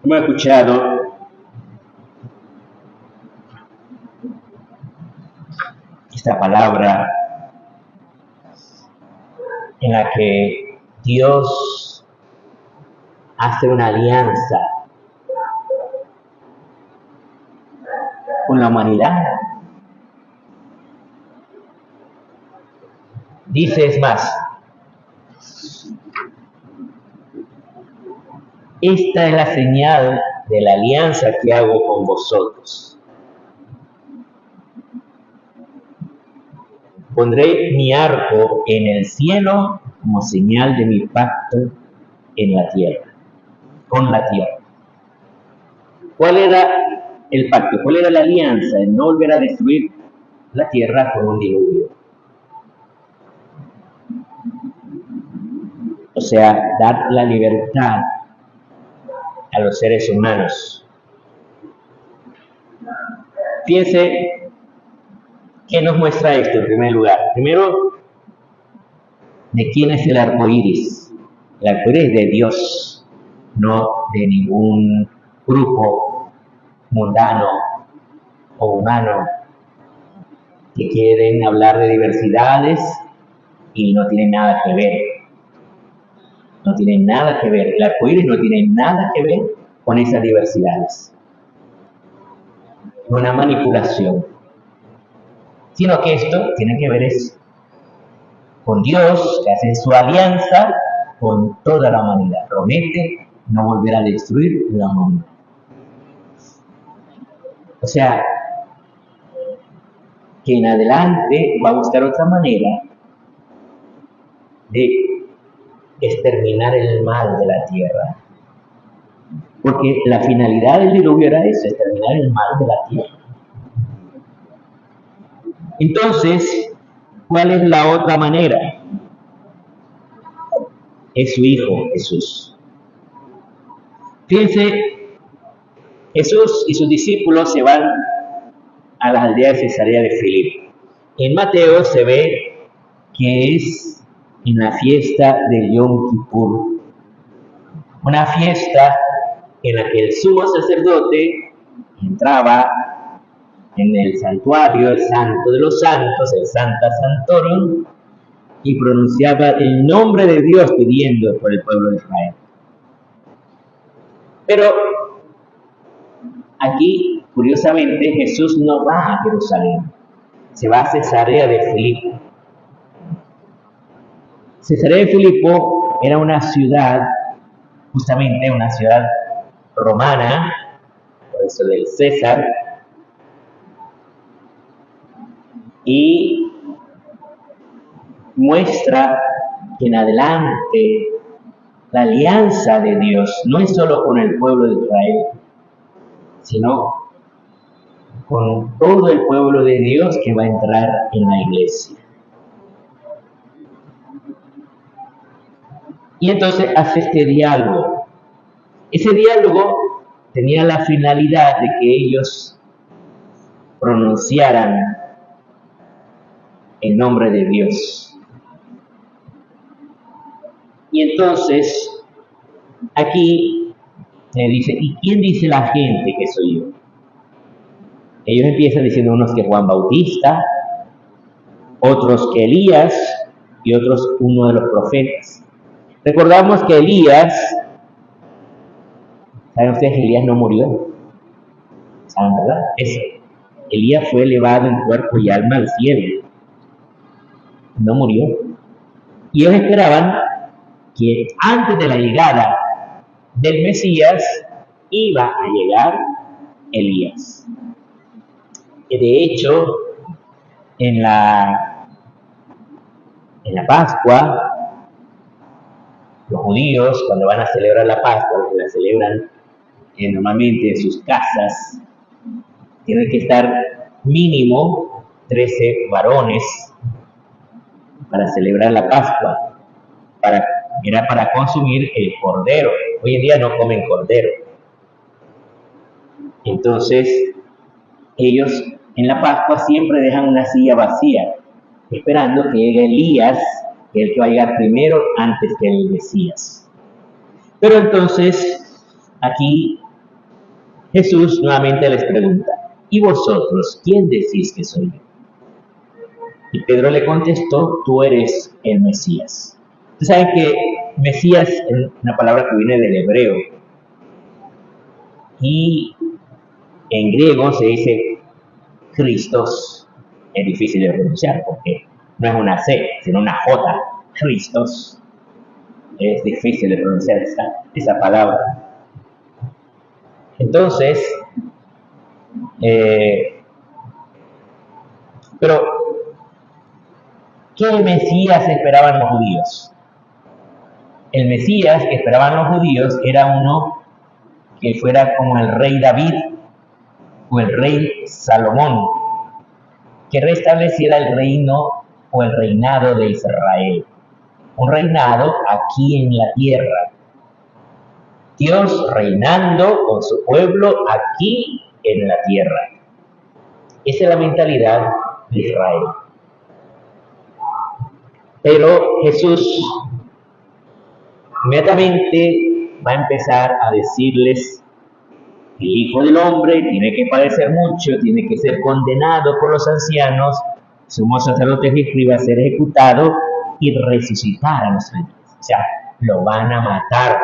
Hemos escuchado esta palabra en la que Dios hace una alianza con la humanidad. Dice, es más, esta es la señal de la alianza que hago con vosotros. Pondré mi arco en el cielo como señal de mi pacto en la tierra, con la tierra. ¿Cuál era el pacto? ¿Cuál era la alianza? De no volver a destruir la tierra con un diluvio. O sea, dar la libertad a los seres humanos. Fíjense, ¿qué nos muestra esto en primer lugar? Primero, ¿de quién es el arco iris? El arco iris es de Dios, no de ningún grupo mundano o humano que quieren hablar de diversidades y no tienen nada que ver. No tienen nada que ver. El arco iris no tiene nada que ver con esas diversidades. Es una manipulación. Sino que esto tiene que ver con Dios, que hace su alianza con toda la humanidad. Promete no volver a destruir la humanidad. O sea, que en adelante va a buscar otra manera de exterminar el mal de la tierra. Porque la finalidad del diluvio era eso, exterminar el mal de la tierra. Entonces, ¿cuál es la otra manera? Es su Hijo, Jesús. Fíjense, Jesús y sus discípulos se van a la aldea de Cesarea de Filipo. En Mateo se ve que es en la fiesta de Yom Kippur, una fiesta en la que el sumo sacerdote entraba en el santuario, el santo de los santos, el Santa Sanctorum, y pronunciaba el nombre de Dios pidiendo por el pueblo de Israel. Pero aquí, curiosamente, Jesús no va a Jerusalén, se va a Cesarea de Filipo. Cesarea de Filipo era una ciudad, justamente una ciudad romana, por eso del César, y muestra que en adelante la alianza de Dios no es solo con el pueblo de Israel, sino con todo el pueblo de Dios que va a entrar en la iglesia. Y entonces hace este diálogo. Ese diálogo tenía la finalidad de que ellos pronunciaran el nombre de Dios. Y entonces, aquí le dice, ¿y quién dice la gente que soy yo? Ellos empiezan diciendo unos que Juan Bautista, otros que Elías y otros uno de los profetas. Recordamos que Elías, ¿saben ustedes que Elías no murió? ¿Saben, verdad? Elías fue elevado en cuerpo y alma al cielo. No murió. Y ellos esperaban que antes de la llegada del Mesías iba a llegar Elías. De hecho, en la Pascua, los judíos, cuando van a celebrar la Pascua, que la celebran normalmente en sus casas, tienen que estar mínimo 13 varones para celebrar la Pascua. Era para consumir el cordero. Hoy en día no comen cordero. Entonces, ellos en la Pascua siempre dejan una silla vacía, esperando que llegue Elías, que es el que va a llegar primero antes que el Mesías. Pero entonces, aquí Jesús nuevamente les pregunta, ¿y vosotros quién decís que soy yo? Y Pedro le contestó, tú eres el Mesías. Ustedes saben que Mesías es una palabra que viene del hebreo. Y en griego se dice Christos. Es difícil de pronunciar porque no es una C, sino una J. Christos. Es difícil de pronunciar esa palabra. Entonces, pero ¿qué Mesías esperaban los judíos? El Mesías que esperaban los judíos era uno que fuera como el rey David o el rey Salomón, que restableciera el reino o el reinado de Israel. Un reinado aquí en la tierra. Dios reinando con su pueblo aquí en la tierra. Esa es la mentalidad de Israel. Pero Jesús inmediatamente va a empezar a decirles que el Hijo del Hombre tiene que padecer mucho, tiene que ser condenado por los ancianos, sumos sacerdotes y escribas, ser ejecutado y resucitar a los días. O sea, lo van a matar.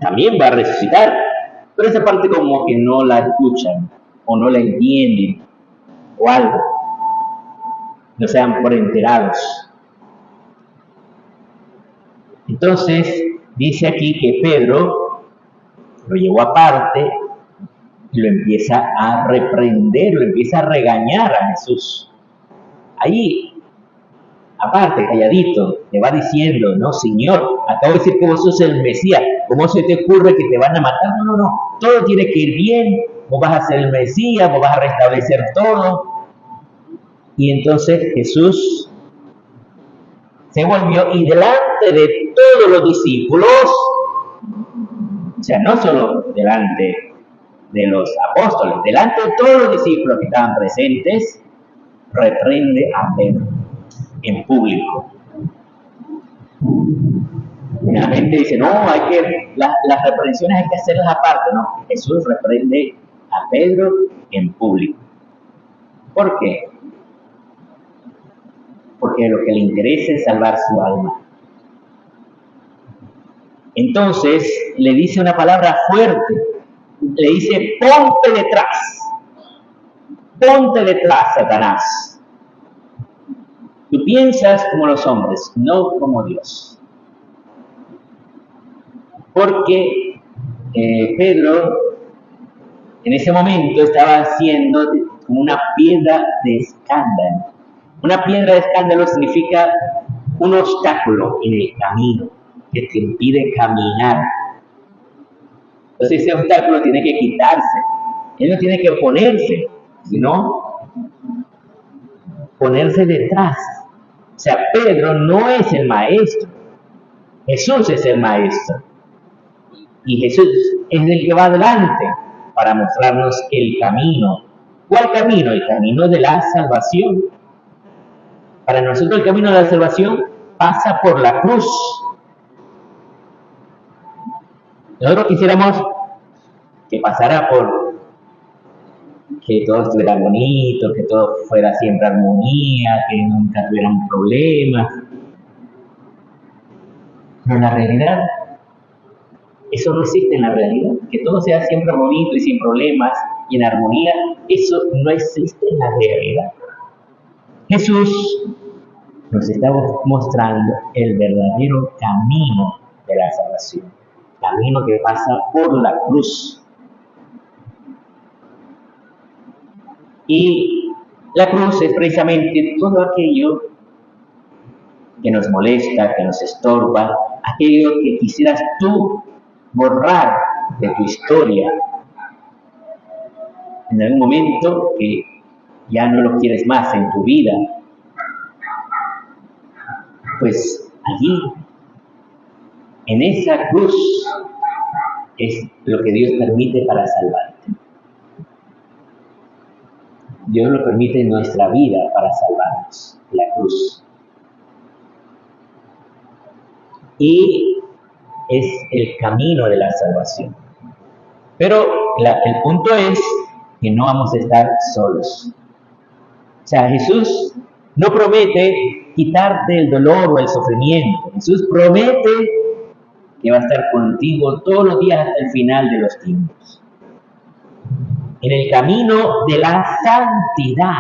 También va a resucitar, pero esa parte como que no la escuchan o no la entienden o algo. No sean por enterados. Entonces, dice aquí que Pedro lo llevó aparte y lo empieza a reprender, lo empieza a regañar a Jesús. Ahí, aparte, calladito, le va diciendo, no, Señor, acabo de decir que vos sos el Mesías, ¿cómo se te ocurre que te van a matar? No, todo tiene que ir bien, vos vas a ser el Mesías, vos vas a restablecer todo. Y entonces Jesús se volvió y delante de todos los discípulos, o sea, no solo delante de los apóstoles, delante de todos los discípulos que estaban presentes, reprende a Pedro en público. Y la gente dice, no, las reprensiones hay que hacerlas aparte. No, Jesús reprende a Pedro en público. ¿Por qué? Porque lo que le interesa es salvar su alma. Entonces le dice una palabra fuerte, le dice, ponte detrás, Satanás. Tú piensas como los hombres, no como Dios. Porque Pedro en ese momento estaba haciendo como una piedra de escándalo. Una piedra de escándalo significa un obstáculo en el camino que te impide caminar. Entonces ese obstáculo tiene que quitarse. Él no tiene que oponerse, sino ponerse detrás. O sea, Pedro no es el maestro. Jesús es el maestro. Y Jesús es el que va adelante para mostrarnos el camino. ¿Cuál camino? El camino de la salvación. Para nosotros el camino de la salvación pasa por la cruz. Nosotros quisiéramos que pasara por que todo estuviera bonito, que todo fuera siempre armonía, que nunca tuvieran problemas. Pero en la realidad, eso no existe en la realidad. Que todo sea siempre bonito y sin problemas y en armonía, eso no existe en la realidad. Jesús nos está mostrando el verdadero camino de la salvación. Camino que pasa por la cruz. Y la cruz es precisamente todo aquello que nos molesta, que nos estorba, aquello que quisieras tú borrar de tu historia. En algún momento que ya no lo quieres más en tu vida, pues allí, en esa cruz, es lo que Dios permite para salvarte. Dios lo permite en nuestra vida para salvarnos, la cruz. Y es el camino de la salvación. Pero el punto es que no vamos a estar solos. O sea, Jesús no promete quitarte el dolor o el sufrimiento. Jesús promete que va a estar contigo todos los días hasta el final de los tiempos. En el camino de la santidad,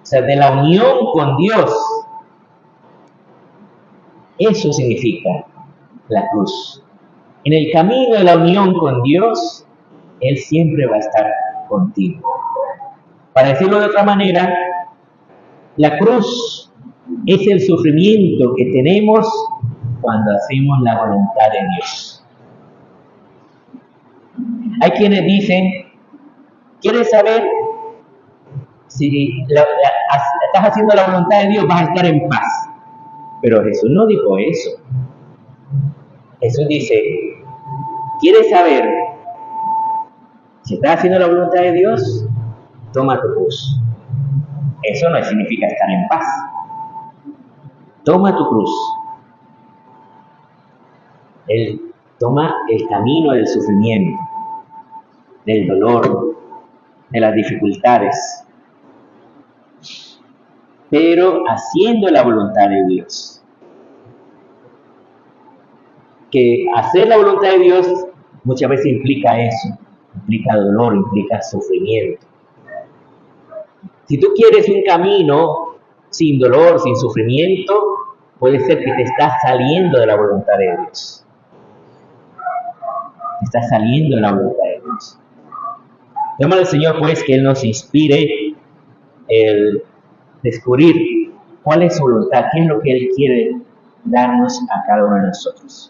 o sea, de la unión con Dios. Eso significa la cruz. En el camino de la unión con Dios, Él siempre va a estar contigo. Para decirlo de otra manera, la cruz es el sufrimiento que tenemos cuando hacemos la voluntad de Dios. Hay quienes dicen, ¿quieres saber si estás haciendo la voluntad de Dios? Vas a estar en paz. Pero Jesús no dijo eso. Jesús dice, ¿quieres saber si estás haciendo la voluntad de Dios? Toma tu cruz. Eso no significa estar en paz. Toma tu cruz. Él toma el camino del sufrimiento, del dolor, de las dificultades, pero haciendo la voluntad de Dios. Que hacer la voluntad de Dios muchas veces implica eso, implica dolor, implica sufrimiento. Si tú quieres un camino sin dolor, sin sufrimiento, puede ser que te estás saliendo de la voluntad de Dios. Te estás saliendo de la voluntad de Dios. Pedimos al Señor, pues, que Él nos inspire el descubrir cuál es su voluntad, qué es lo que Él quiere darnos a cada uno de nosotros.